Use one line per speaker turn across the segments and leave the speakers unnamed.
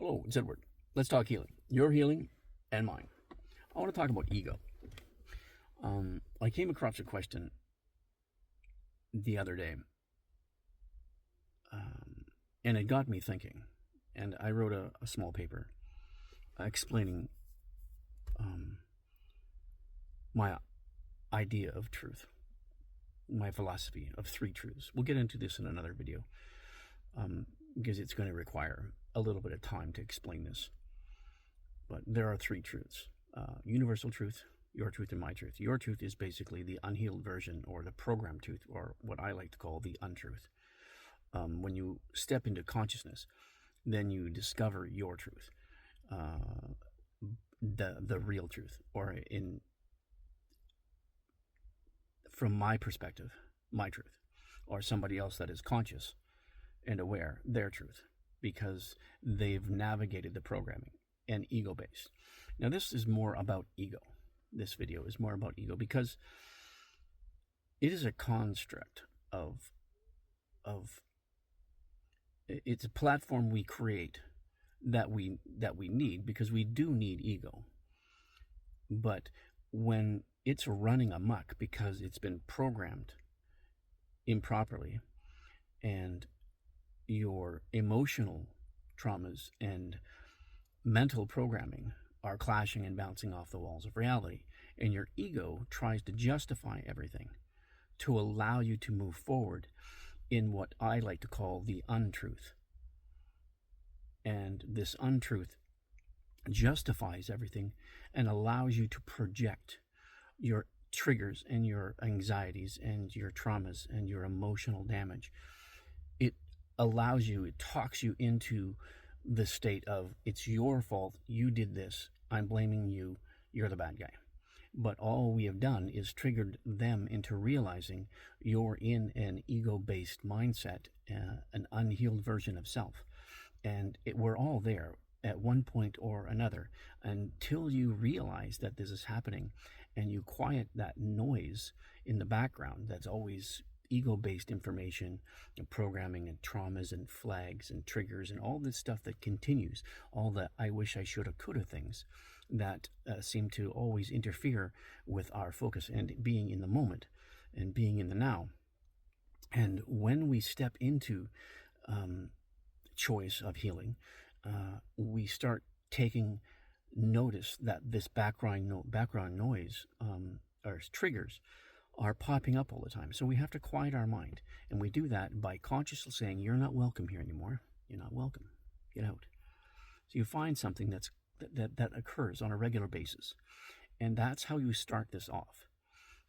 Hello, it's Edward. Let's talk healing. Your healing and mine. I want to talk about ego. I came across a question the other day, and it got me thinking. And I wrote a small paper explaining my idea of truth, my philosophy of three truths. We'll get into this in another video because it's going to require a little bit of time to explain this. But there are three truths: universal truth, your truth, and my truth. Your truth is basically the unhealed version, or the programmed truth, or what I like to call the untruth. When you step into consciousness, then you discover your truth, the real truth, or from my perspective, my truth, or somebody else that is conscious and aware, their truth, because they've navigated the programming and ego-based. Now, this is more about ego. This video is more about ego because it is a construct of it's a platform we create that we need, because we do need ego. But when it's running amok because it's been programmed improperly, and your emotional traumas and mental programming are clashing and bouncing off the walls of reality, and your ego tries to justify everything to allow you to move forward in what I like to call the untruth. And this untruth justifies everything and allows you to project your triggers and your anxieties and your traumas and your emotional damage. It allows you, it talks you into the state of, it's your fault, you did this, I'm blaming you, you're the bad guy. But all we have done is triggered them into realizing you're in an ego-based mindset, an unhealed version of self. And we're all there at one point or another, until you realize that this is happening and you quiet that noise in the background that's always ego-based information and programming and traumas and flags and triggers and all this stuff that continues, all the I wish I shoulda coulda things that seem to always interfere with our focus and being in the moment and being in the now. And when we step into choice of healing, we start taking notice that this background noise or triggers are popping up all the time. So we have to quiet our mind, and we do that by consciously saying, you're not welcome here anymore. You're not welcome. Get out. So you find something that occurs on a regular basis, and that's how you start this off.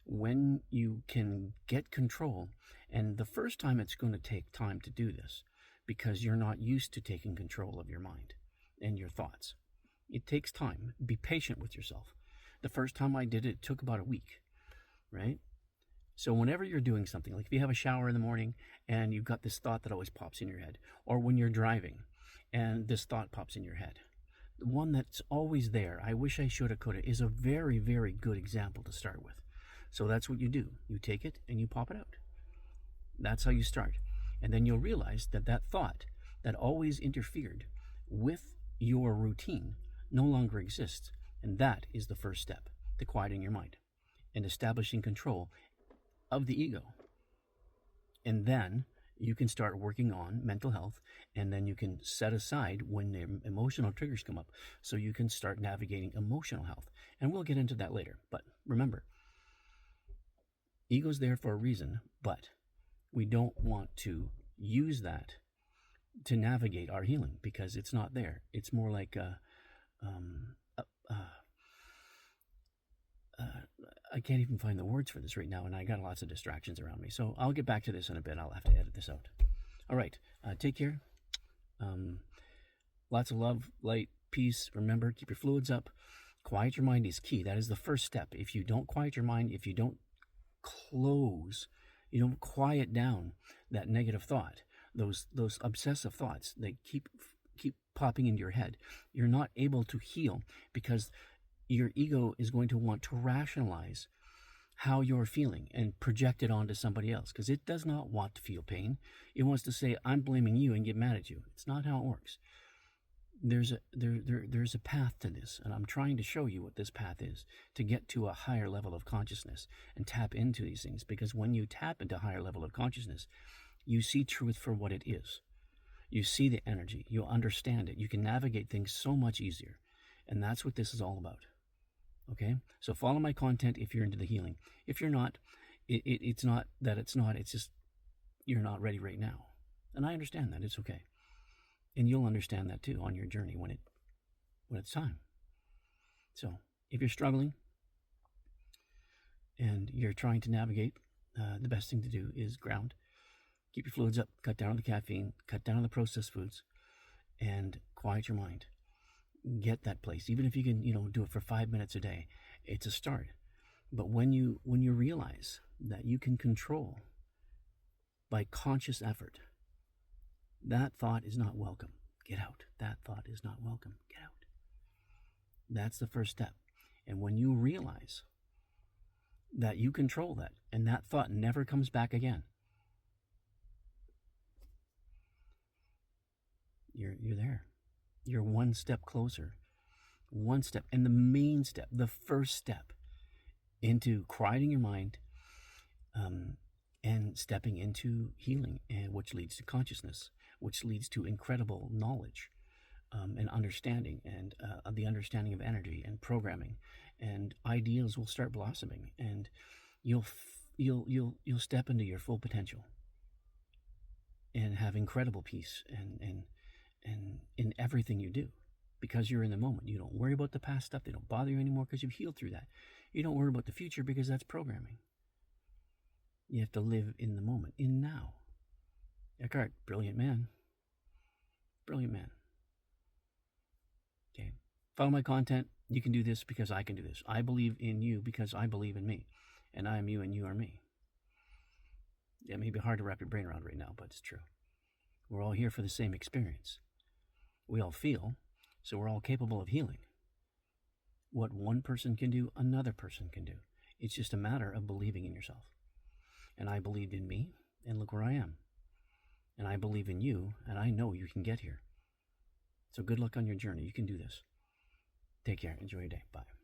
When you can get control, and the first time it's going to take time to do this, because you're not used to taking control of your mind and your thoughts. It takes time. Be patient with yourself. The first time I did it, it took about a week, right? So whenever you're doing something, like if you have a shower in the morning and you've got this thought that always pops in your head, or when you're driving and this thought pops in your head, the one that's always there, I wish I shoulda, coulda, is a very, very good example to start with. So that's what you do. You take it and you pop it out. That's how you start. And then you'll realize that that thought that always interfered with your routine no longer exists. And that is the first step to quieting your mind and establishing control of the ego. And then you can start working on mental health, and then you can set aside when the emotional triggers come up, so you can start navigating emotional health. And we'll get into that later. But remember, ego's there for a reason, but we don't want to use that to navigate our healing, because it's not there. It's more like I can't even find the words for this right now, and I got lots of distractions around me. So I'll get back to this in a bit. I'll have to edit this out. All right. Take care. Lots of love, light, peace. Remember, keep your fluids up. Quiet your mind is key. That is the first step. If you don't quiet your mind, if you don't quiet down that negative thought, those obsessive thoughts, they keep popping into your head, you're not able to heal, because your ego is going to want to rationalize how you're feeling and project it onto somebody else, because it does not want to feel pain. It wants to say, I'm blaming you, and get mad at you. It's not how it works. there's a path to this, and I'm trying to show you what this path is to get to a higher level of consciousness and tap into these things. Because when you tap into a higher level of consciousness, you see truth for what it is. You see the energy. You understand it. You can navigate things so much easier, and that's what this is all about. Okay, so follow my content if you're into the healing. If you're not, it's not that it's not. It's just you're not ready right now, and I understand that. It's okay. And you'll understand that too on your journey when it's time. So if you're struggling and you're trying to navigate, the best thing to do is ground. Keep your fluids up, cut down on the caffeine, cut down on the processed foods, and quiet your mind. Get that place. Even if you can, do it for 5 minutes a day, it's a start. But when you realize that you can control by conscious effort, that thought is not welcome. Get out. That thought is not welcome. Get out. That's the first step. And when you realize that you control that and that thought never comes back again, you're there. You're one step closer. One step. And the main step, the first step into quieting your mind, and stepping into healing, and which leads to consciousness, which leads to incredible knowledge, and understanding, and the understanding of energy and programming, and ideas will start blossoming, and you'll step into your full potential and have incredible peace and in everything you do, because you're in the moment. You don't worry about the past stuff. They don't bother you anymore because you've healed through that. You don't worry about the future because that's programming. You have to live in the moment, in now. Eckhart, brilliant man. Brilliant man. Okay. Follow my content. You can do this because I can do this. I believe in you because I believe in me. And I am you and you are me. It may be hard to wrap your brain around right now, but it's true. We're all here for the same experience. We all feel, so we're all capable of healing. What one person can do, another person can do. It's just a matter of believing in yourself. And I believed in me, and look where I am. And I believe in you, and I know you can get here. So good luck on your journey. You can do this. Take care. Enjoy your day. Bye.